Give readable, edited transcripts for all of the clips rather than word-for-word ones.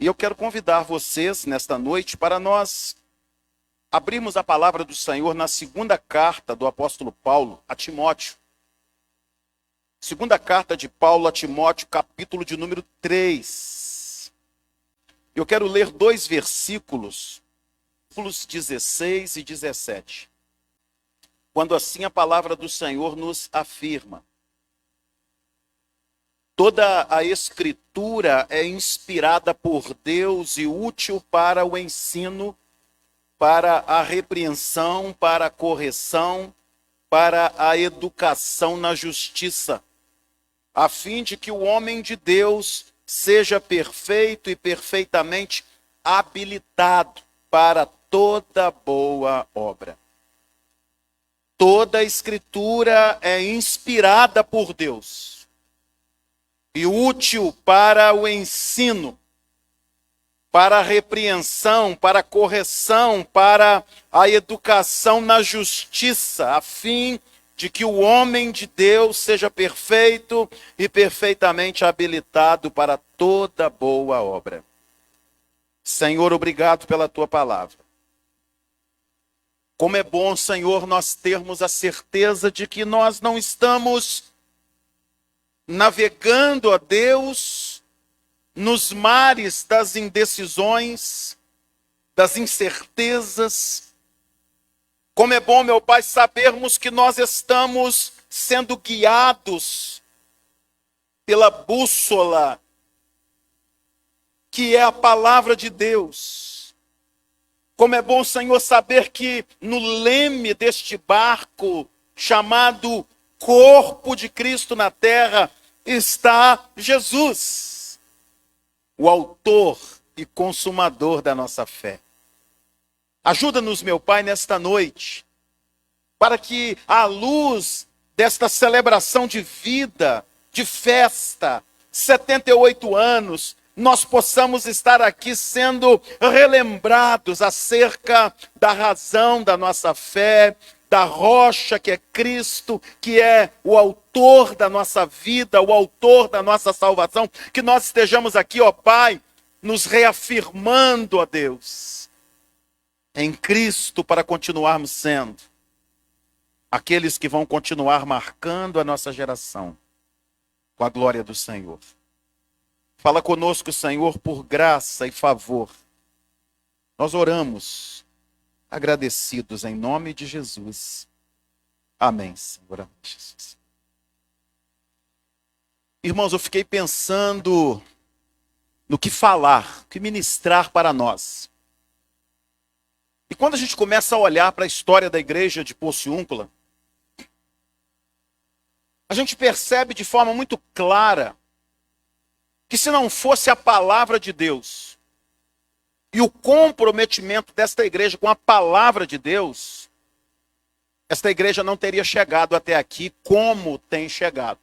E eu quero convidar vocês nesta noite para nós abrirmos a palavra do Senhor na segunda carta do apóstolo Paulo a Timóteo. Segunda carta de Paulo a Timóteo, capítulo de número 3. Eu quero ler dois versículos 16 e 17. Quando assim a palavra do Senhor nos afirma: toda a Escritura é inspirada por Deus e útil para o ensino, para a repreensão, para a correção, para a educação na justiça, a fim de que o homem de Deus seja perfeito e perfeitamente habilitado para toda boa obra. Toda a Escritura é inspirada por Deus e útil para o ensino, para a repreensão, para a correção, para a educação na justiça, a fim de que o homem de Deus seja perfeito e perfeitamente habilitado para toda boa obra. Senhor, obrigado pela tua palavra. Como é bom, Senhor, nós termos a certeza de que nós não estamos navegando, ó Deus, nos mares das indecisões, das incertezas. Como é bom, meu Pai, sabermos que nós estamos sendo guiados pela bússola, que é a palavra de Deus. Como é bom, Senhor, saber que no leme deste barco, chamado corpo de Cristo na terra, está Jesus, o autor e consumador da nossa fé. Ajuda-nos, meu Pai, nesta noite, para que à luz desta celebração de vida, de festa, 78 anos, nós possamos estar aqui sendo relembrados acerca da razão da nossa fé, da rocha que é Cristo, que é o autor da nossa vida, o autor da nossa salvação, que nós estejamos aqui, ó Pai, nos reafirmando, ó Deus, em Cristo, para continuarmos sendo aqueles que vão continuar marcando a nossa geração com a glória do Senhor. Fala conosco, Senhor, por graça e favor. Nós oramos agradecidos em nome de Jesus. Amém, Senhor. Amém, Jesus. Irmãos, eu fiquei pensando no que falar, o que ministrar para nós. E quando a gente começa a olhar para a história da igreja de Porciúncula, a gente percebe de forma muito clara que se não fosse a palavra de Deus e o comprometimento desta igreja com a palavra de Deus, esta igreja não teria chegado até aqui como tem chegado.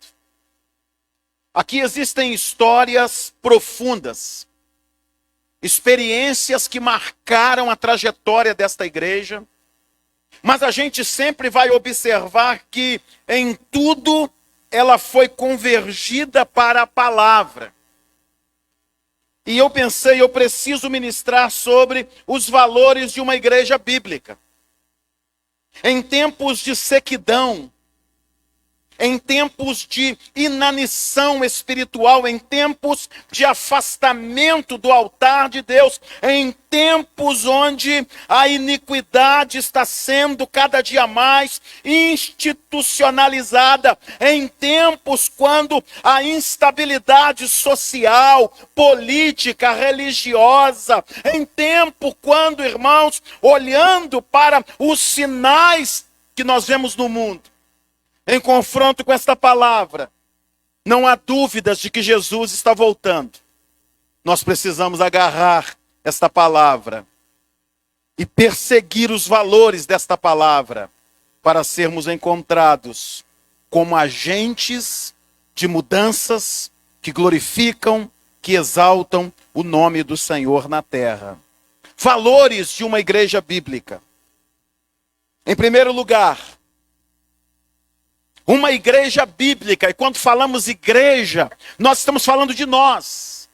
Aqui existem histórias profundas, experiências que marcaram a trajetória desta igreja, mas a gente sempre vai observar que em tudo ela foi convergida para a palavra. E eu pensei, eu preciso ministrar sobre os valores de uma igreja bíblica. Em tempos de sequidão, em tempos de inanição espiritual, em tempos de afastamento do altar de Deus, em tempos onde a iniquidade está sendo cada dia mais institucionalizada, em tempos quando a instabilidade social, política, religiosa, em tempo quando, irmãos, olhando para os sinais que nós vemos no mundo, em confronto com esta palavra, não há dúvidas de que Jesus está voltando. Nós precisamos agarrar esta palavra e perseguir os valores desta palavra para sermos encontrados como agentes de mudanças que glorificam, que exaltam o nome do Senhor na terra. Valores de uma igreja bíblica. Em primeiro lugar, uma igreja bíblica, e quando falamos igreja, nós estamos falando de nós.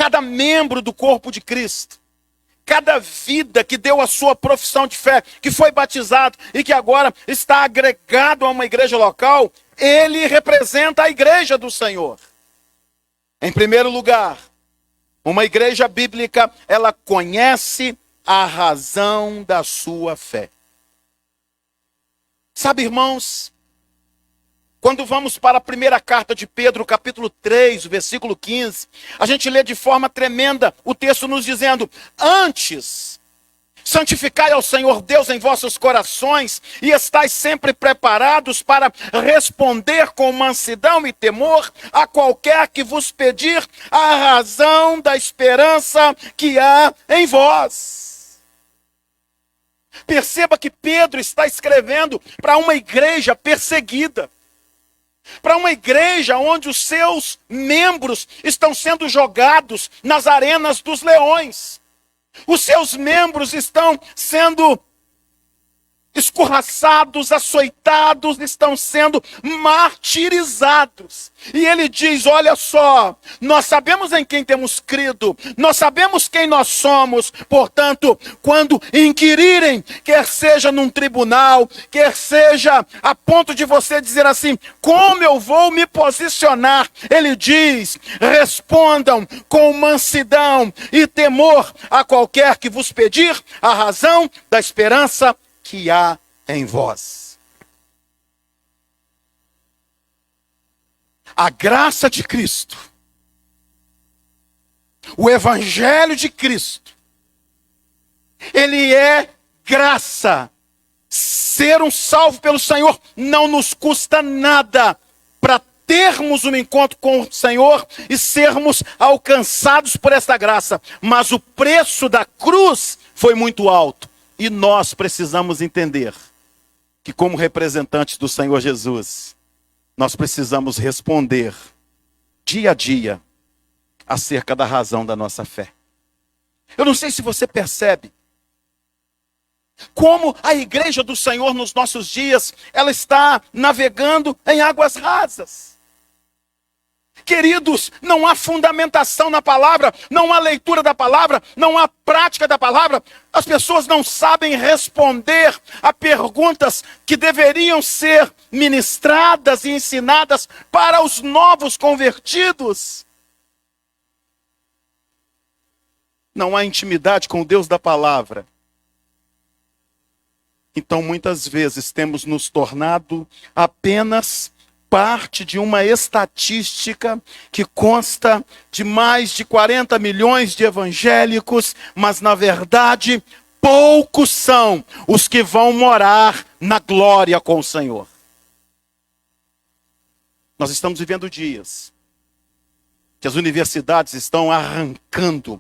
cada membro do corpo de Cristo, cada vida que deu a sua profissão de fé, que foi batizado e que agora está agregado a uma igreja local, ele representa a igreja do Senhor. Em primeiro lugar, uma igreja bíblica, ela conhece a razão da sua fé. Sabe, irmãos, quando vamos para a primeira carta de Pedro, capítulo 3, versículo 15, a gente lê de forma tremenda o texto nos dizendo: antes, santificai ao Senhor Deus em vossos corações e estais sempre preparados para responder com mansidão e temor a qualquer que vos pedir a razão da esperança que há em vós. Perceba que Pedro está escrevendo para uma igreja perseguida, para uma igreja onde os seus membros estão sendo jogados nas arenas dos leões. Os seus membros estão sendo escorraçados, açoitados, estão sendo martirizados. E ele diz: olha só, nós sabemos em quem temos crido, nós sabemos quem nós somos, portanto, quando inquirirem, quer seja num tribunal, quer seja a ponto de você dizer assim: como eu vou me posicionar? Ele diz: respondam com mansidão e temor a qualquer que vos pedir a razão da esperança que há em vós. A graça de Cristo, o evangelho de Cristo, ele é graça. Ser um salvo pelo Senhor não nos custa nada para termos um encontro com o Senhor e sermos alcançados por esta graça. Mas o preço da cruz foi muito alto. E nós precisamos entender que, como representantes do Senhor Jesus, nós precisamos responder dia a dia acerca da razão da nossa fé. Eu não sei se você percebe como a igreja do Senhor nos nossos dias, ela está navegando em águas rasas. Queridos, não há fundamentação na palavra, não há leitura da palavra, não há prática da palavra. As pessoas não sabem responder a perguntas que deveriam ser ministradas e ensinadas para os novos convertidos. Não há intimidade com o Deus da palavra. Então, muitas vezes, temos nos tornado apenas parte de uma estatística que consta de mais de 40 milhões de evangélicos, mas na verdade poucos são os que vão morar na glória com o Senhor. Nós estamos vivendo dias que as universidades estão arrancando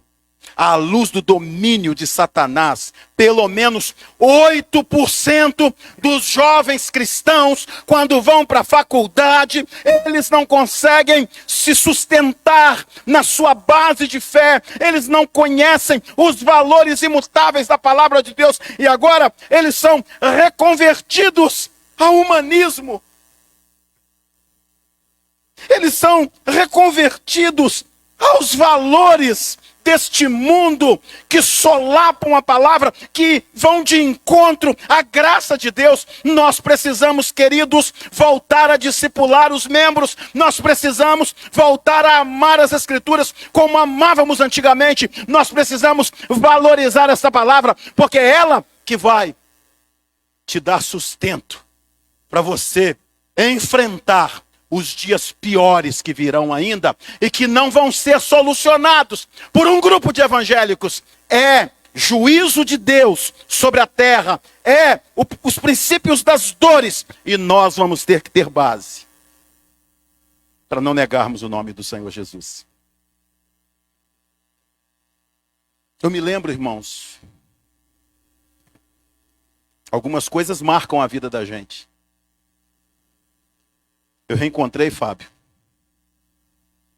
à luz do domínio de Satanás. Pelo menos 8% dos jovens cristãos, quando vão para a faculdade, eles não conseguem se sustentar na sua base de fé, eles não conhecem os valores imutáveis da palavra de Deus, e agora eles são reconvertidos ao humanismo. Eles são reconvertidos aos valores deste mundo, que solapam a palavra, que vão de encontro à graça de Deus. Nós precisamos, queridos, voltar a discipular os membros. Nós precisamos voltar a amar as Escrituras como amávamos antigamente. Nós precisamos valorizar essa palavra, porque é ela que vai te dar sustento para você enfrentar os dias piores que virão ainda e que não vão ser solucionados por um grupo de evangélicos. É juízo de Deus sobre a terra, os princípios das dores, e nós vamos ter que ter base para não negarmos o nome do Senhor Jesus. Eu me lembro, irmãos, algumas coisas marcam a vida da gente. Eu reencontrei, Fábio,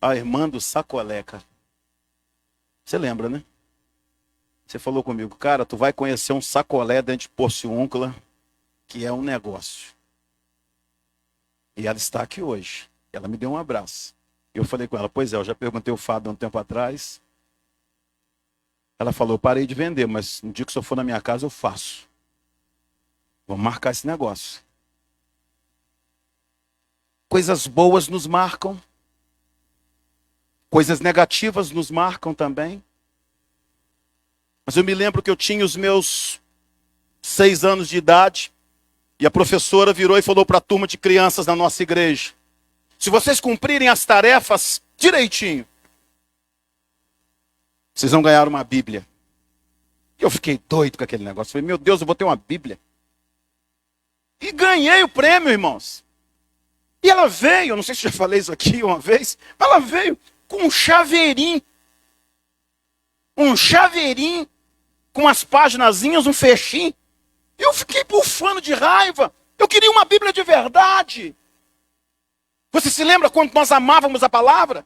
a irmã do sacolé, cara. Você lembra, né? Você falou comigo: cara, tu vai conhecer um sacolé dentro de Porciúncula, que é um negócio. E ela está aqui hoje. Ela me deu um abraço. Eu falei com ela: pois é, eu já perguntei ao Fábio há um tempo atrás, Ela falou, parei de vender, mas no dia que o senhor for na minha casa, eu faço. Vamos marcar esse negócio. Coisas boas nos marcam. Coisas negativas nos marcam também. Mas eu me lembro que eu tinha os meus 6 anos de idade. E a professora virou e falou para a turma de crianças da nossa igreja: se vocês cumprirem as tarefas direitinho, vocês vão ganhar uma Bíblia. Eu fiquei doido com aquele negócio. Falei, meu Deus, eu vou ter uma Bíblia. E ganhei o prêmio, irmãos. E ela veio, não sei se eu já falei isso aqui uma vez, mas ela veio com um chaveirinho. Um chaveirinho com as paginazinhas, um fechinho. Eu fiquei bufando de raiva. Eu queria uma Bíblia de verdade. Você se lembra quando nós amávamos a palavra?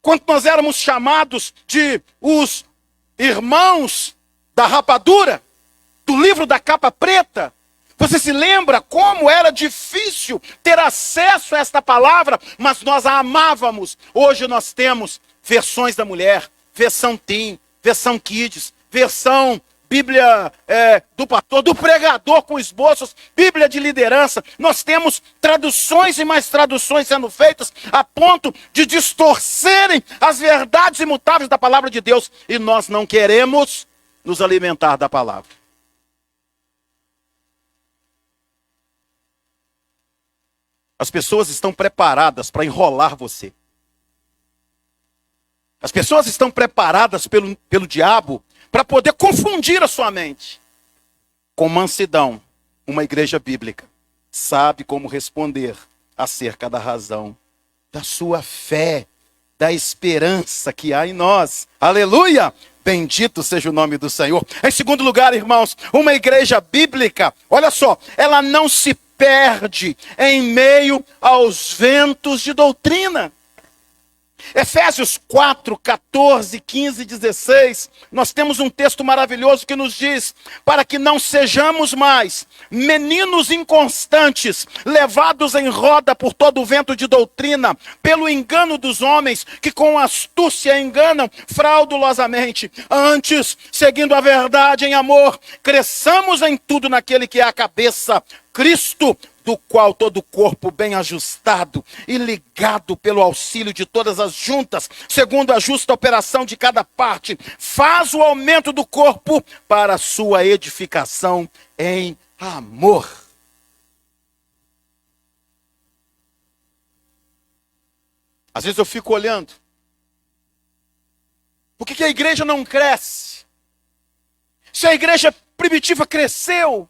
Quando nós éramos chamados de os irmãos da rapadura, do livro da capa preta? Você se lembra como era difícil ter acesso a esta palavra, mas nós a amávamos. Hoje nós temos versões da mulher, versão teen, versão kids, versão Bíblia do pastor, do pregador com esboços, Bíblia de liderança. Nós temos traduções e mais traduções sendo feitas a ponto de distorcerem as verdades imutáveis da palavra de Deus. E nós não queremos nos alimentar da palavra. As pessoas estão preparadas para enrolar você. As pessoas estão preparadas pelo diabo para poder confundir a sua mente. Com mansidão, uma igreja bíblica sabe como responder acerca da razão da sua fé, da esperança que há em nós. Aleluia! Bendito seja o nome do Senhor. Em segundo lugar, irmãos, uma igreja bíblica, olha só, ela não se perde em meio aos ventos de doutrina. Efésios 4, 14, 15 e 16, nós temos um texto maravilhoso que nos diz: para que não sejamos mais meninos inconstantes, levados em roda por todo o vento de doutrina, pelo engano dos homens, que com astúcia enganam fraudulosamente. Antes, seguindo a verdade em amor, cresçamos em tudo naquele que é a cabeça, Cristo, do qual todo o corpo bem ajustado e ligado pelo auxílio de todas as juntas, segundo a justa operação de cada parte, faz o aumento do corpo para a sua edificação em amor. Às vezes eu fico olhando, por que a igreja não cresce? Se a igreja primitiva cresceu,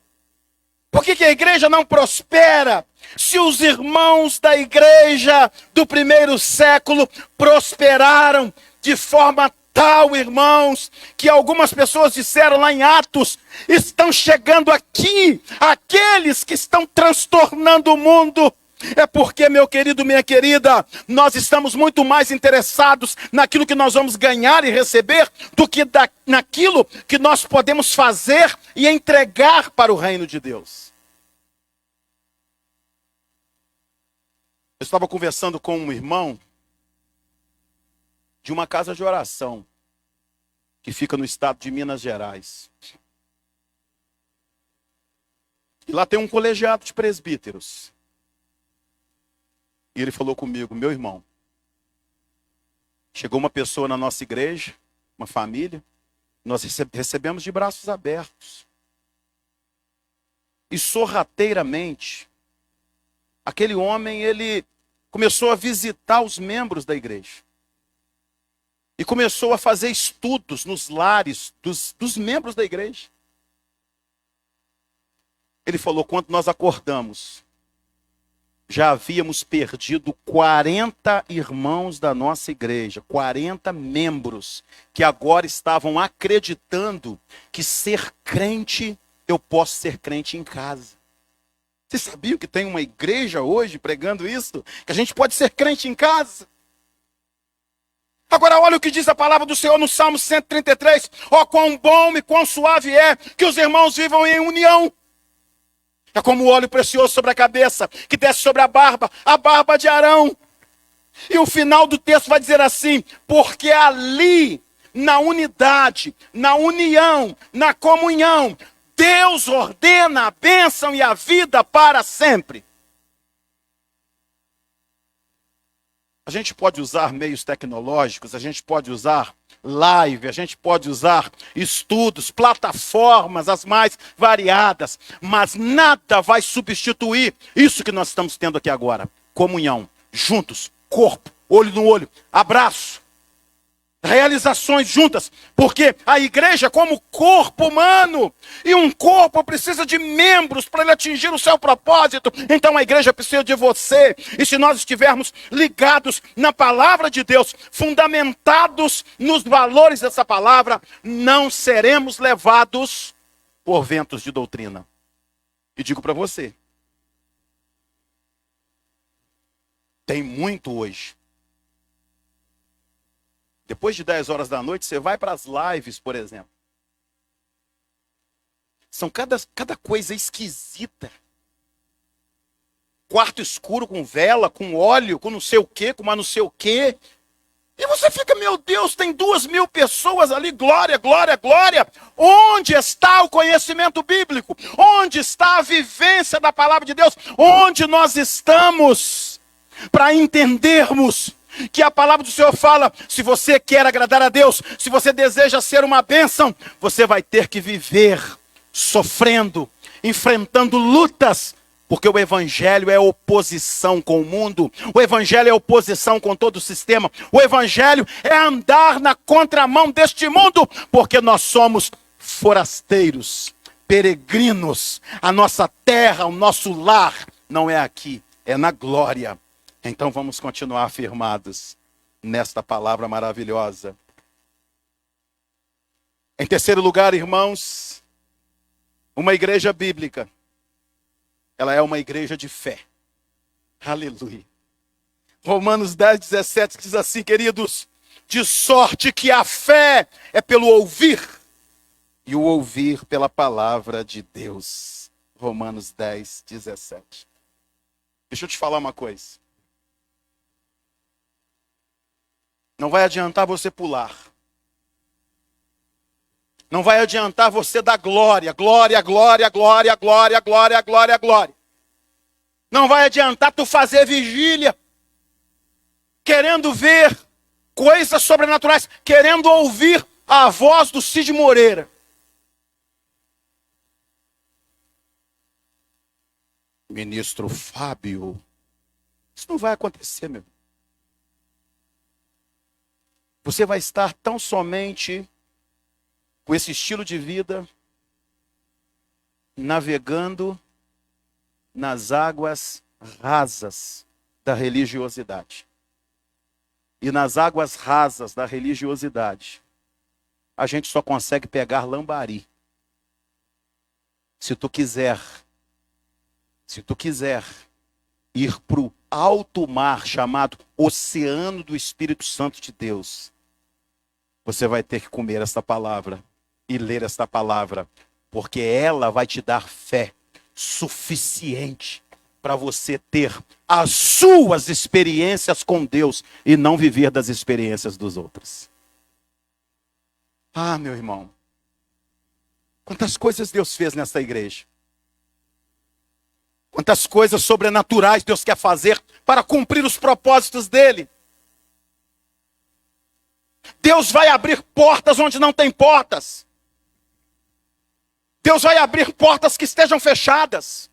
por que a igreja não prospera? Se os irmãos da igreja do primeiro século prosperaram de forma tal, irmãos, que algumas pessoas disseram lá em Atos, estão chegando aqui aqueles que estão transtornando o mundo. É porque, meu querido, minha querida, nós estamos muito mais interessados naquilo que nós vamos ganhar e receber do que naquilo que nós podemos fazer e entregar para o reino de Deus. Eu estava conversando com um irmão de uma casa de oração que fica no estado de Minas Gerais. E lá tem um colegiado de presbíteros. E ele falou comigo: meu irmão, chegou uma pessoa na nossa igreja, uma família, nós recebemos de braços abertos. E sorrateiramente, aquele homem, ele começou a visitar os membros da igreja. E começou a fazer estudos nos lares dos membros da igreja. Ele falou: quando nós acordamos, já havíamos perdido 40 irmãos da nossa igreja, 40 membros, que agora estavam acreditando que ser crente, eu posso ser crente em casa. Vocês sabiam que tem uma igreja hoje pregando isso? Que a gente pode ser crente em casa? Agora olha o que diz a palavra do Senhor no Salmo 133. Ó, quão bom e quão suave é que os irmãos vivam em união. É como o óleo precioso sobre a cabeça, que desce sobre a barba de Arão. E o final do texto vai dizer assim: porque ali na unidade, na união, na comunhão, Deus ordena a bênção e a vida para sempre. A gente pode usar meios tecnológicos, a gente pode usar live, a gente pode usar estudos, plataformas as mais variadas, mas nada vai substituir isso que nós estamos tendo aqui agora. Comunhão, juntos, corpo, olho no olho, abraço, realizações juntas, porque a igreja é como corpo humano, e um corpo precisa de membros para ele atingir o seu propósito. Então a igreja precisa de você, e se nós estivermos ligados na palavra de Deus, fundamentados nos valores dessa palavra, não seremos levados por ventos de doutrina. E digo para você, tem muito hoje. Depois de 10 horas da noite, você vai para as lives, por exemplo. São cada coisa esquisita. Quarto escuro com vela, com óleo, com não sei o quê, com uma não sei o quê. E você fica, meu Deus, tem 2.000 pessoas ali, glória, glória, glória. Onde está o conhecimento bíblico? Onde está a vivência da palavra de Deus? Onde nós estamos para entendermos que a palavra do Senhor fala, se você quer agradar a Deus, se você deseja ser uma bênção, você vai ter que viver sofrendo, enfrentando lutas, porque o evangelho é oposição com o mundo, o evangelho é oposição com todo o sistema, o evangelho é andar na contramão deste mundo, porque nós somos forasteiros, peregrinos, a nossa terra, o nosso lar não é aqui, é na glória. Então vamos continuar firmados nesta palavra maravilhosa. Em terceiro lugar, irmãos, uma igreja bíblica, ela é uma igreja de fé. Aleluia. Romanos 10:17 diz assim, queridos, de sorte que a fé é pelo ouvir, e o ouvir pela palavra de Deus. Romanos 10:17. Deixa eu te falar uma coisa. Não vai adiantar você pular. Não vai adiantar você dar glória, glória, glória, glória, glória, glória, glória, glória. Não vai adiantar tu fazer vigília, querendo ver coisas sobrenaturais, querendo ouvir a voz do Cid Moreira. Ministro Fábio, isso não vai acontecer, meu. Você vai estar tão somente com esse estilo de vida, navegando nas águas rasas da religiosidade. E nas águas rasas da religiosidade, a gente só consegue pegar lambari. Se tu quiser ir para o alto mar chamado Oceano do Espírito Santo de Deus, você vai ter que comer esta palavra e ler esta palavra, porque ela vai te dar fé suficiente para você ter as suas experiências com Deus e não viver das experiências dos outros. Ah, meu irmão, quantas coisas Deus fez nessa igreja. Quantas coisas sobrenaturais Deus quer fazer para cumprir os propósitos dele. Deus vai abrir portas onde não tem portas. Deus vai abrir portas que estejam fechadas.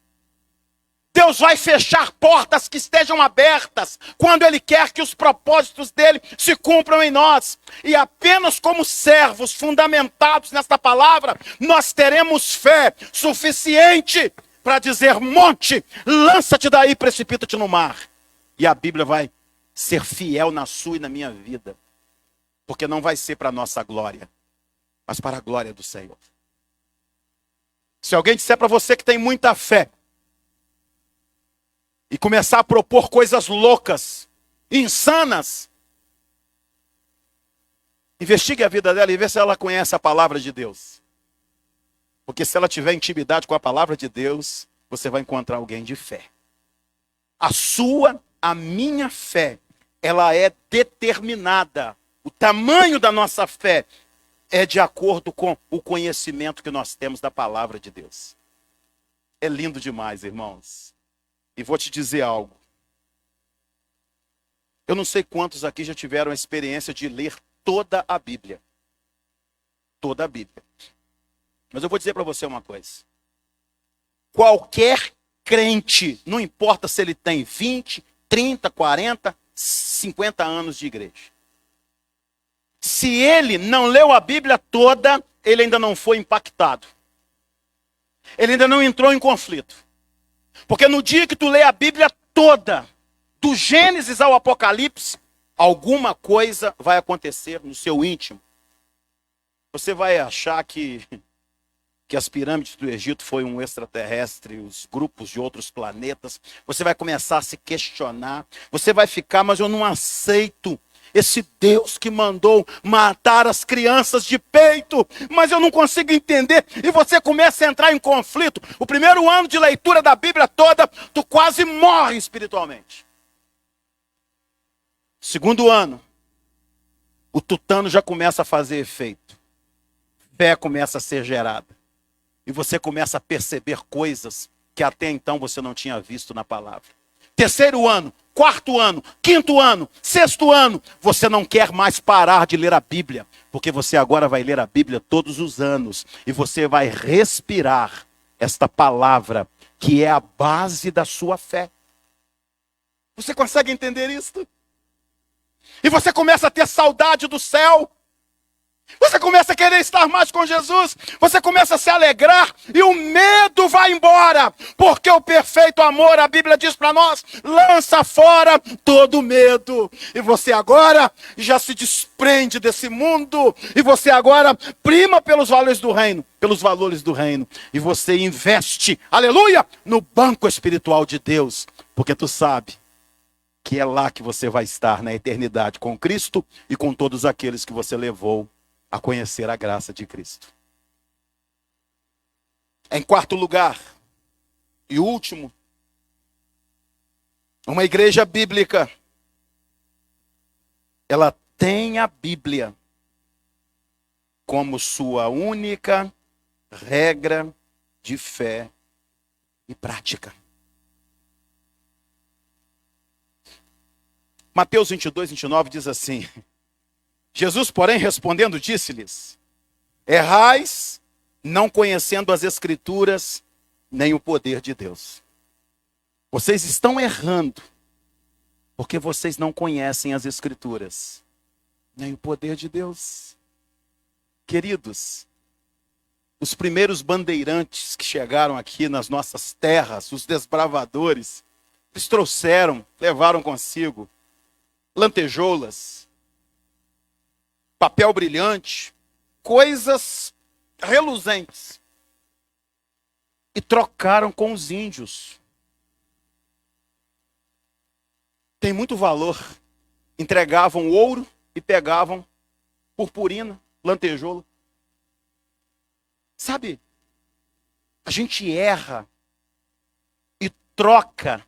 Deus vai fechar portas que estejam abertas, quando Ele quer que os propósitos dele se cumpram em nós. E apenas como servos fundamentados nesta palavra, nós teremos fé suficiente para dizer, monte, lança-te daí, precipita-te no mar. E a Bíblia vai ser fiel na sua e na minha vida. Porque não vai ser para a nossa glória, mas para a glória do Senhor. Se alguém disser para você que tem muita fé, e começar a propor coisas loucas, insanas, investigue a vida dela e vê se ela conhece a palavra de Deus. Porque se ela tiver intimidade com a palavra de Deus, você vai encontrar alguém de fé. A minha fé, ela é determinada O tamanho da nossa fé é de acordo com o conhecimento que nós temos da palavra de Deus. É lindo demais, irmãos. E vou te dizer algo. Eu não sei quantos aqui já tiveram a experiência de ler toda a Bíblia. Toda a Bíblia. Mas eu vou dizer para você uma coisa. Qualquer crente, não importa se ele tem 20, 30, 40, 50 anos de igreja. Se ele não leu a Bíblia toda, ele ainda não foi impactado. Ele ainda não entrou em conflito. Porque no dia que tu lê a Bíblia toda, do Gênesis ao Apocalipse, alguma coisa vai acontecer no seu íntimo. Você vai achar que as pirâmides do Egito foi um extraterrestre, os grupos de outros planetas. Você vai começar a se questionar. Você vai ficar, mas eu não aceito esse Deus que mandou matar as crianças de peito, mas eu não consigo entender. E você começa a entrar em conflito. O primeiro ano de leitura da Bíblia toda, tu quase morre espiritualmente. Segundo ano, o tutano já começa a fazer efeito. Fé começa a ser gerada. E você começa a perceber coisas que até então você não tinha visto na palavra. Terceiro ano, quarto ano, quinto ano, sexto ano, você não quer mais parar de ler a Bíblia, porque você agora vai ler a Bíblia todos os anos e você vai respirar esta palavra que é a base da sua fé. Você consegue entender isso? E você começa a ter saudade do céu. Você começa a querer estar mais com Jesus. Você começa a se alegrar e o medo vai embora. Porque o perfeito amor, a Bíblia diz para nós, lança fora todo medo. E você agora já se desprende desse mundo. E você agora prima pelos valores do reino. Pelos valores do reino. E você investe, aleluia, no banco espiritual de Deus. Porque tu sabe que é lá que você vai estar na eternidade com Cristo e com todos aqueles que você levou a conhecer a graça de Cristo. Em quarto lugar, e último, uma igreja bíblica, ela tem a Bíblia como sua única regra de fé e prática. Mateus 22, 29 diz assim: Jesus, porém, respondendo, disse-lhes: errais, não conhecendo as Escrituras, nem o poder de Deus. Vocês estão errando, porque vocês não conhecem as Escrituras, nem o poder de Deus. Queridos, os primeiros bandeirantes que chegaram aqui nas nossas terras, os desbravadores, eles levaram consigo lantejoulas, papel brilhante, coisas reluzentes. E trocaram com os índios. Tem muito valor. Entregavam ouro e pegavam purpurina, lantejoula. Sabe, a gente erra e troca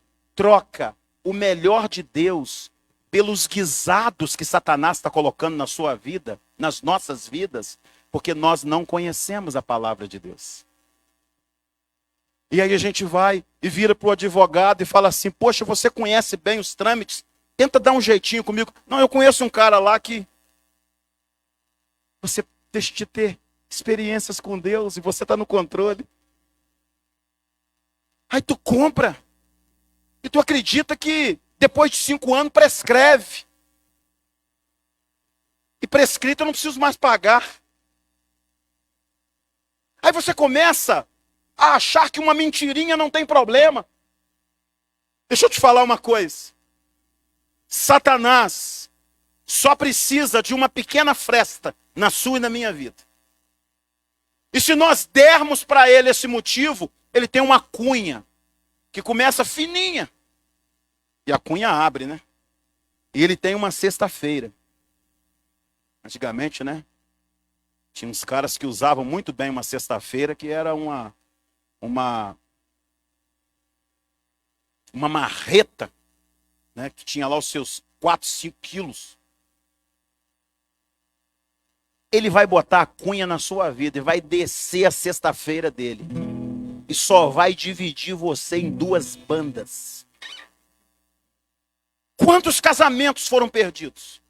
o melhor de Deus pelos guisados que Satanás está colocando na sua vida, nas nossas vidas, porque nós não conhecemos a palavra de Deus. E aí a gente vai e vira para o advogado e fala assim: poxa, você conhece bem os trâmites, tenta dar um jeitinho comigo. Não, eu conheço um cara lá que você deixa de ter experiências com Deus e você está no controle. Aí tu compra e tu acredita que depois de 5 anos prescreve. E prescrito eu não preciso mais pagar. Aí você começa a achar que uma mentirinha não tem problema. Deixa eu te falar uma coisa. Satanás só precisa de uma pequena fresta na sua e na minha vida. E se nós dermos para ele esse motivo, ele tem uma cunha que começa fininha. E a cunha abre, né? E ele tem uma sexta-feira. Antigamente, né? Tinha uns caras que usavam muito bem uma sexta-feira, que era uma marreta, né? Que tinha lá os seus 4, 5 quilos. Ele vai botar a cunha na sua vida e vai descer a sexta-feira dele. E só vai dividir você em duas bandas. Quantos casamentos foram perdidos?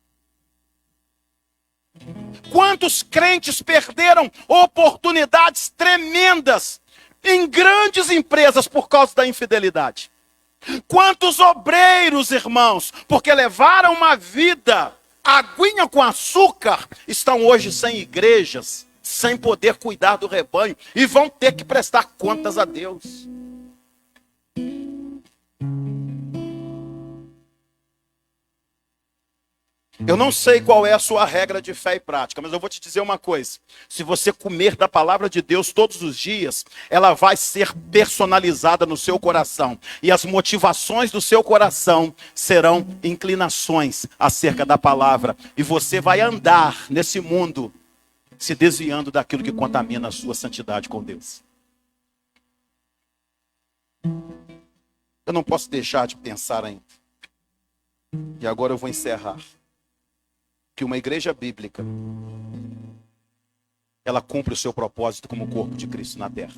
Quantos crentes perderam oportunidades tremendas em grandes empresas por causa da infidelidade? Quantos obreiros, irmãos, porque levaram uma vida aguinha com açúcar, estão hoje sem igrejas, sem poder cuidar do rebanho e vão ter que prestar contas a Deus. Eu não sei qual é a sua regra de fé e prática, mas eu vou te dizer uma coisa. Se você comer da palavra de Deus todos os dias, ela vai ser personalizada no seu coração. E as motivações do seu coração serão inclinações acerca da palavra. E você vai andar nesse mundo se desviando daquilo que contamina a sua santidade com Deus. Eu não posso deixar de pensar ainda. E agora eu vou encerrar. Que uma igreja bíblica, ela cumpre o seu propósito como corpo de Cristo na terra.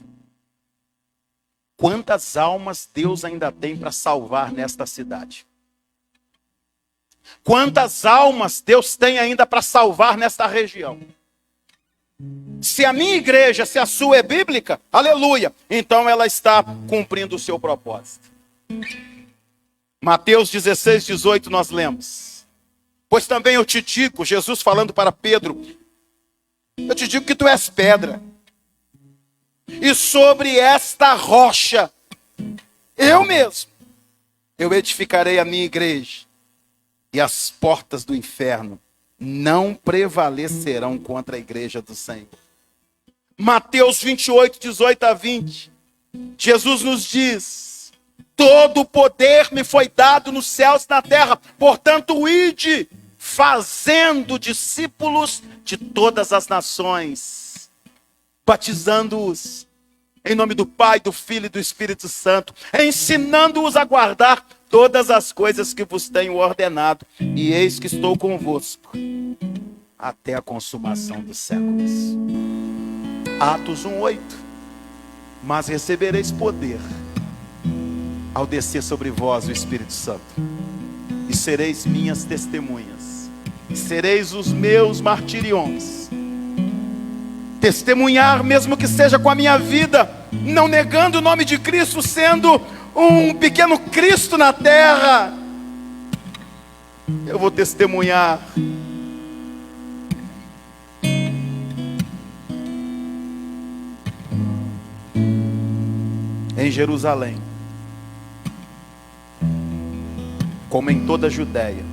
Quantas almas Deus ainda tem para salvar nesta cidade? Quantas almas Deus tem ainda para salvar nesta região? Se a minha igreja, se a sua é bíblica, aleluia, então ela está cumprindo o seu propósito. Mateus 16, 18 nós lemos. Pois também eu te digo, Jesus falando para Pedro, eu te digo que tu és pedra. E sobre esta rocha, eu mesmo, eu edificarei a minha igreja. E as portas do inferno não prevalecerão contra a igreja do Senhor. Mateus 28, 18 a 20. Jesus nos diz, todo o poder me foi dado nos céus e na terra. Portanto, ide, fazendo discípulos de todas as nações, batizando-os em nome do Pai, do Filho e do Espírito Santo, ensinando-os a guardar todas as coisas que vos tenho ordenado. E eis que estou convosco até a consumação dos séculos. Atos 1:8. Mas recebereis poder ao descer sobre vós o Espírito Santo, e sereis minhas testemunhas, sereis os meus martirions. Testemunhar, mesmo que seja com a minha vida, não negando o nome de Cristo, sendo um pequeno Cristo na terra. Eu vou testemunhar. Em Jerusalém, como em toda a Judéia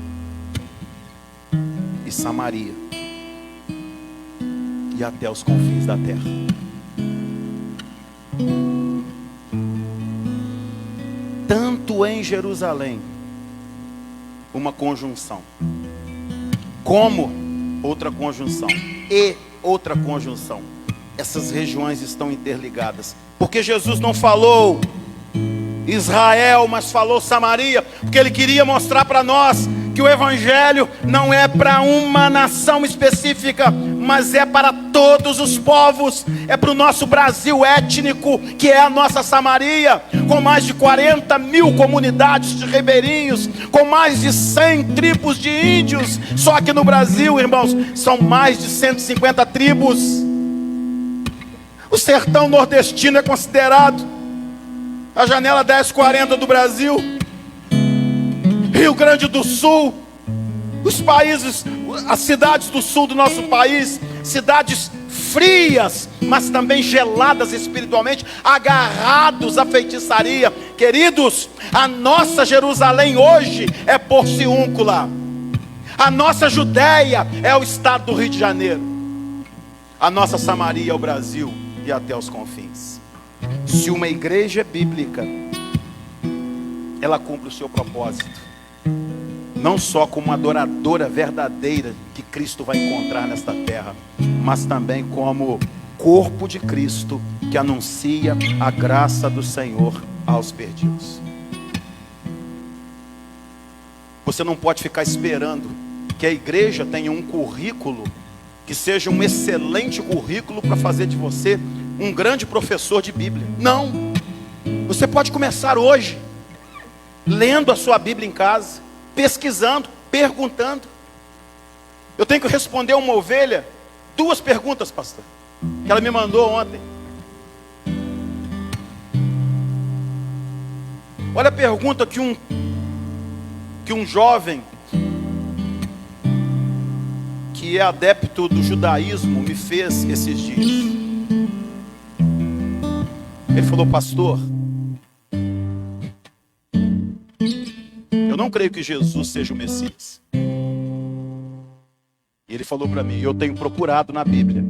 e Samaria e até os confins da terra. Tanto em Jerusalém, uma conjunção, como outra conjunção e outra conjunção. Essas regiões estão interligadas, porque Jesus não falou Israel, mas falou Samaria, porque ele queria mostrar para nós que o evangelho não é para uma nação específica, mas é para todos os povos. É para o nosso Brasil étnico, que é a nossa Samaria, com mais de 40 mil comunidades de ribeirinhos, com mais de 100 tribos de índios. Só que no Brasil, irmãos, são mais de 150 tribos. O sertão nordestino é considerado a janela 1040 do Brasil. Rio Grande do Sul, os países, as cidades do sul do nosso país, cidades frias, mas também geladas espiritualmente, agarrados à feitiçaria. Queridos, a nossa Jerusalém hoje é Porciúncula. A nossa Judéia é o estado do Rio de Janeiro. A nossa Samaria é o Brasil e até os confins. Se uma igreja bíblica, ela cumpre o seu propósito, não só como adoradora verdadeira que Cristo vai encontrar nesta terra, mas também como corpo de Cristo que anuncia a graça do Senhor aos perdidos. Você não pode ficar esperando que a igreja tenha um currículo que seja um excelente currículo para fazer de você um grande professor de Bíblia. Não. Você pode começar hoje, lendo a sua Bíblia em casa, pesquisando, perguntando. Eu tenho que responder uma ovelha 2 perguntas, pastor, que ela me mandou ontem. Olha a pergunta que um jovem que é adepto do judaísmo me fez esses dias. Ele falou: pastor, eu não creio que Jesus seja o Messias. E ele falou para mim: eu tenho procurado na Bíblia.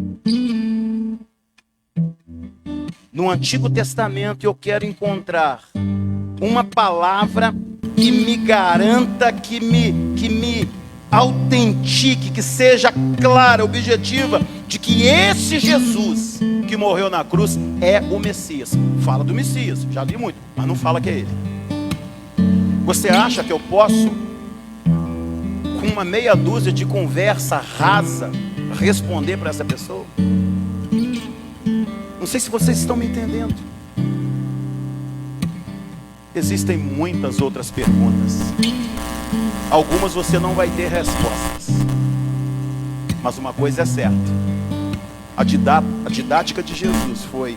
No Antigo Testamento eu quero encontrar uma palavra que me garanta, que me autentique, que seja clara, objetiva, de que esse Jesus que morreu na cruz é o Messias. Fala do Messias, já li muito, mas não fala que é ele. Você acha que eu posso, com uma meia dúzia de conversa rasa, responder para essa pessoa? Não sei se vocês estão me entendendo. Existem muitas outras perguntas. Algumas você não vai ter respostas. Mas uma coisa é certa: a didática de Jesus foi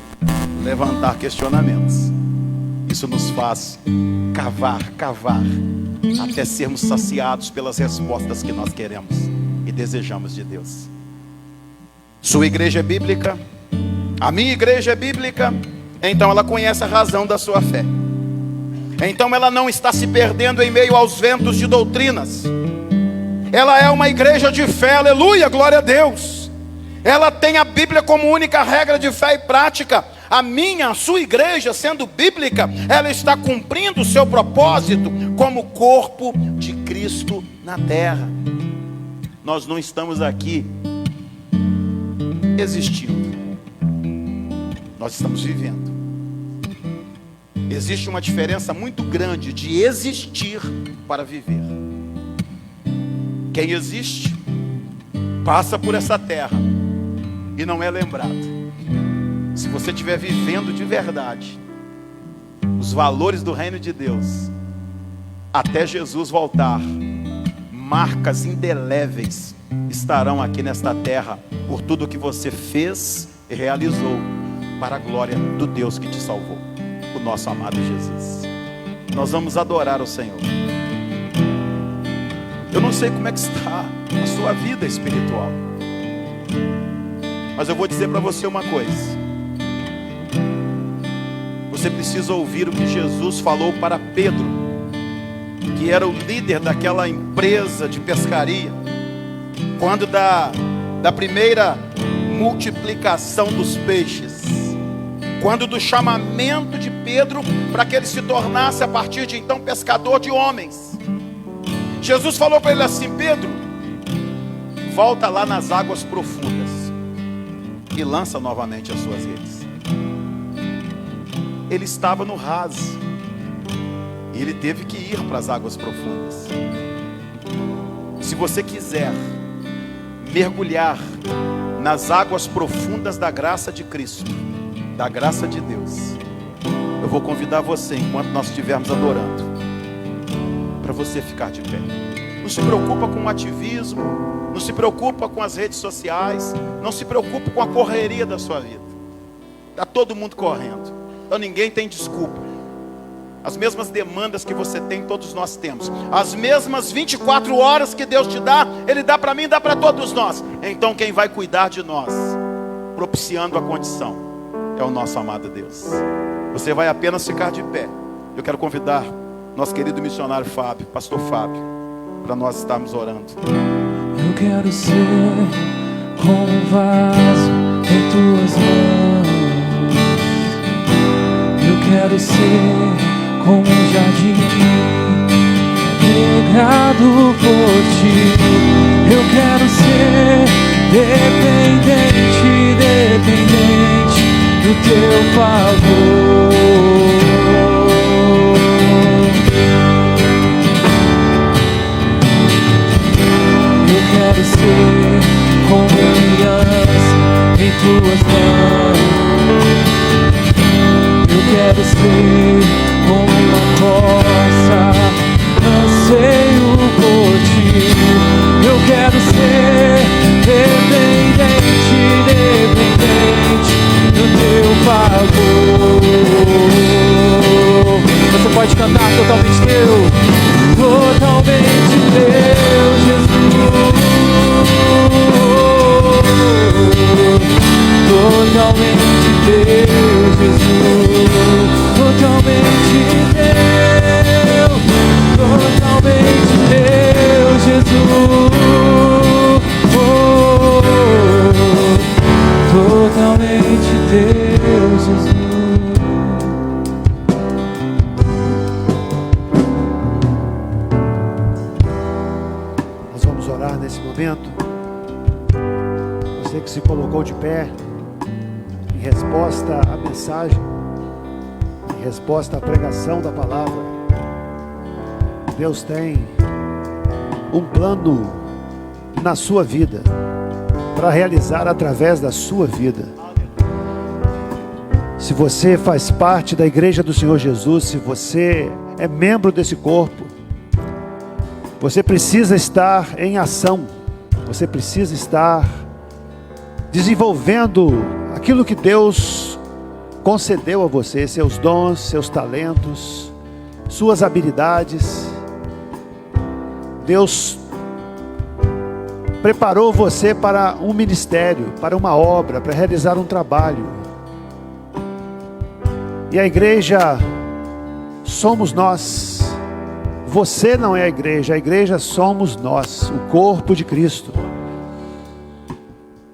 levantar questionamentos. Isso nos faz cavar, até sermos saciados pelas respostas que nós queremos e desejamos de Deus. Sua igreja é bíblica? A minha igreja é bíblica? Então ela conhece a razão da sua fé. Então ela não está se perdendo em meio aos ventos de doutrinas. Ela é uma igreja de fé, aleluia, glória a Deus. Ela tem a Bíblia como única regra de fé e prática. A sua igreja, sendo bíblica, ela está cumprindo o seu propósito como corpo de Cristo na terra. Nós não estamos aqui existindo, nós estamos vivendo. Existe uma diferença muito grande de existir para viver. Quem existe passa por essa terra e não é lembrado. Se você estiver vivendo de verdade os valores do reino de Deus, até Jesus voltar, marcas indeléveis estarão aqui nesta terra por tudo que você fez e realizou para a glória do Deus que te salvou, o nosso amado Jesus. Nós vamos adorar o Senhor. Eu não sei como é que está a sua vida espiritual, mas eu vou dizer para você uma coisa. Você precisa ouvir o que Jesus falou para Pedro, que era o líder daquela empresa de pescaria, quando da primeira multiplicação dos peixes, quando do chamamento de Pedro para que ele se tornasse a partir de então pescador de homens. Jesus falou para ele assim: Pedro, volta lá nas águas profundas e lança novamente as suas redes. Ele estava no raso e ele teve que ir para as águas profundas. Se você quiser mergulhar nas águas profundas da graça de Cristo, da graça de Deus, eu vou convidar você, enquanto nós estivermos adorando, para você ficar de pé. Não se preocupa com o ativismo, não se preocupa com as redes sociais, não se preocupa com a correria da sua vida. Está todo mundo correndo, então ninguém tem desculpa. As mesmas demandas que você tem, todos nós temos. As mesmas 24 horas que Deus te dá, Ele dá para mim, dá para todos nós. Então quem vai cuidar de nós, propiciando a condição, é o nosso amado Deus. Você vai apenas ficar de pé. Eu quero convidar nosso querido missionário Fábio, pastor Fábio, para nós estarmos orando. Eu quero ser como um vaso em tuas mãos. Eu quero ser como um jardim regado por ti. Eu quero ser dependente do teu favor. Eu quero ser como tuas mãos. Eu quero ser como uma rocha, anseio por ti. Eu quero ser dependente do teu favor. Você pode cantar totalmente teu, Jesus. Totalmente teu, Jesus. Totalmente teu, totalmente teu, Jesus. Totalmente teu, Jesus. Nós vamos orar nesse momento. Você que se colocou de pé em resposta à mensagem, em resposta à pregação da palavra. Deus tem um plano na sua vida para realizar através da sua vida. Se você faz parte da igreja do Senhor Jesus, se você é membro desse corpo, você precisa estar em ação. Você precisa estar desenvolvendo aquilo que Deus concedeu a você, seus dons, seus talentos, suas habilidades. Deus preparou você para um ministério, para uma obra, para realizar um trabalho. E a igreja somos nós. Você não é a igreja somos nós, o corpo de Cristo.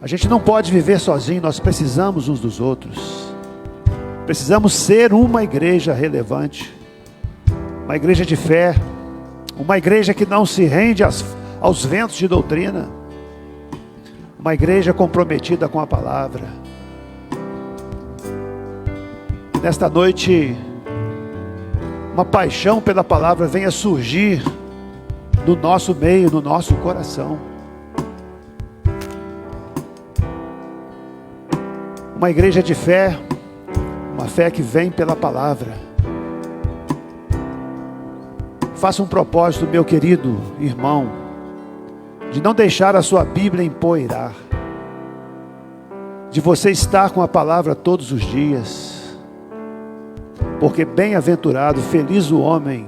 A gente não pode viver sozinho, nós precisamos uns dos outros. Precisamos ser uma igreja relevante, uma igreja de fé, uma igreja que não se rende aos ventos de doutrina, uma igreja comprometida com a palavra. E nesta noite, uma paixão pela palavra venha surgir no nosso meio, no nosso coração. Uma igreja de fé, uma fé que vem pela palavra. Faça um propósito, meu querido irmão, de não deixar a sua Bíblia empoeirar, de você estar com a palavra todos os dias, porque bem-aventurado, feliz o homem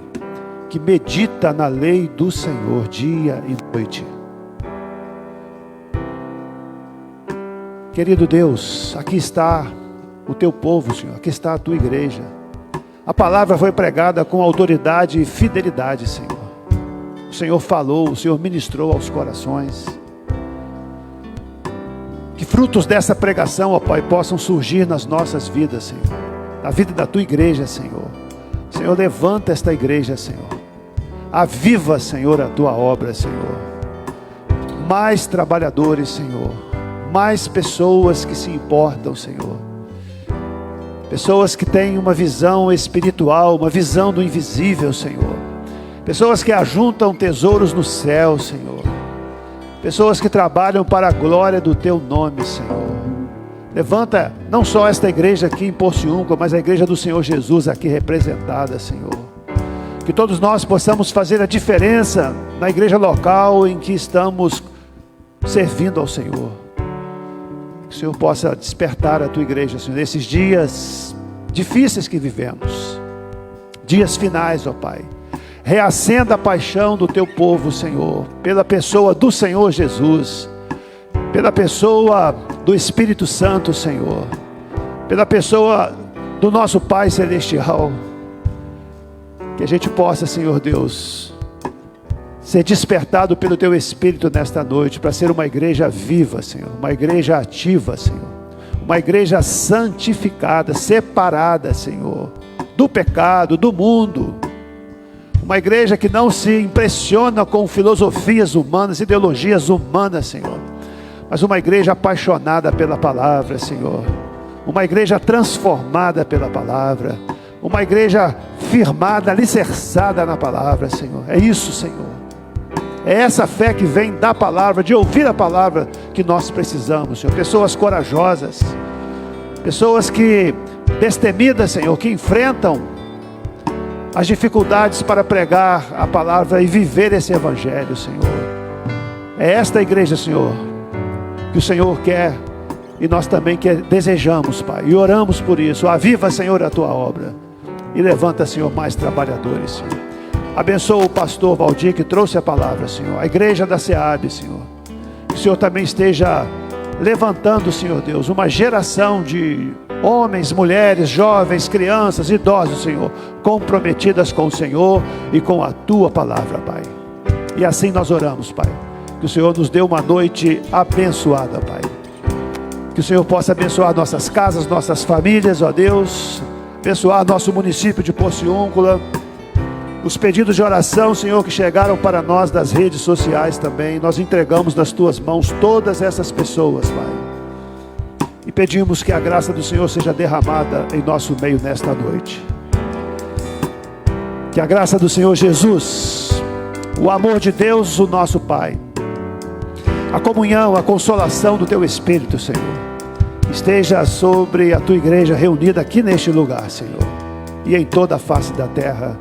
que medita na lei do Senhor dia e noite. Querido Deus, aqui está o teu povo, Senhor, aqui está a tua igreja. A palavra foi pregada com autoridade e fidelidade, Senhor. O Senhor falou, o Senhor ministrou aos corações. Que frutos dessa pregação, ó Pai, possam surgir nas nossas vidas, Senhor. Na vida da tua igreja, Senhor. Senhor, levanta esta igreja, Senhor. Aviva, Senhor, a tua obra, Senhor. Mais trabalhadores, Senhor. Mais pessoas que se importam, Senhor. Pessoas que têm uma visão espiritual, uma visão do invisível, Senhor. Pessoas que ajuntam tesouros no céu, Senhor. Pessoas que trabalham para a glória do teu nome, Senhor. Levanta não só esta igreja aqui em Porciúncula, mas a igreja do Senhor Jesus aqui representada, Senhor. Que todos nós possamos fazer a diferença na igreja local em que estamos servindo ao Senhor. Que o Senhor possa despertar a tua igreja, Senhor, nesses dias difíceis que vivemos, dias finais, ó Pai. Reacenda a paixão do teu povo, Senhor, pela pessoa do Senhor Jesus, pela pessoa do Espírito Santo, Senhor, pela pessoa do nosso Pai Celestial. Que a gente possa, Senhor Deus, ser despertado pelo teu Espírito nesta noite, para ser uma igreja viva, Senhor, uma igreja ativa, Senhor, uma igreja santificada, separada, Senhor, do pecado, do mundo, uma igreja que não se impressiona com filosofias humanas, ideologias humanas, Senhor, mas uma igreja apaixonada pela palavra, Senhor, uma igreja transformada pela palavra, uma igreja firmada, alicerçada na palavra, Senhor. É isso, Senhor. É essa fé que vem da palavra, de ouvir a palavra, que nós precisamos, Senhor. Pessoas corajosas, pessoas que, destemidas, Senhor, que enfrentam as dificuldades para pregar a palavra e viver esse evangelho, Senhor. É esta igreja, Senhor, que o Senhor quer e nós também desejamos, Pai, e oramos por isso. Aviva, Senhor, a tua obra e levanta, Senhor, mais trabalhadores, Senhor. Abençoa o pastor Valdir que trouxe a palavra, Senhor. A igreja da SEAB, Senhor. Que o Senhor também esteja levantando, Senhor Deus, uma geração de homens, mulheres, jovens, crianças, idosos, Senhor, comprometidas com o Senhor e com a tua palavra, Pai. E assim nós oramos, Pai. Que o Senhor nos dê uma noite abençoada, Pai. Que o Senhor possa abençoar nossas casas, nossas famílias, ó Deus. Abençoar nosso município de Porciúncula. Os pedidos de oração, Senhor, que chegaram para nós das redes sociais também, nós entregamos nas tuas mãos todas essas pessoas, Pai. E pedimos que a graça do Senhor seja derramada em nosso meio nesta noite. Que a graça do Senhor Jesus, o amor de Deus, o nosso Pai, a comunhão, a consolação do teu Espírito, Senhor, esteja sobre a tua igreja reunida aqui neste lugar, Senhor, e em toda a face da terra.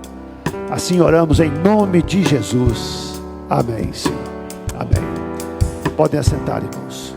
Assim oramos em nome de Jesus. Amém, Senhor. Amém. Podem assentar, irmãos.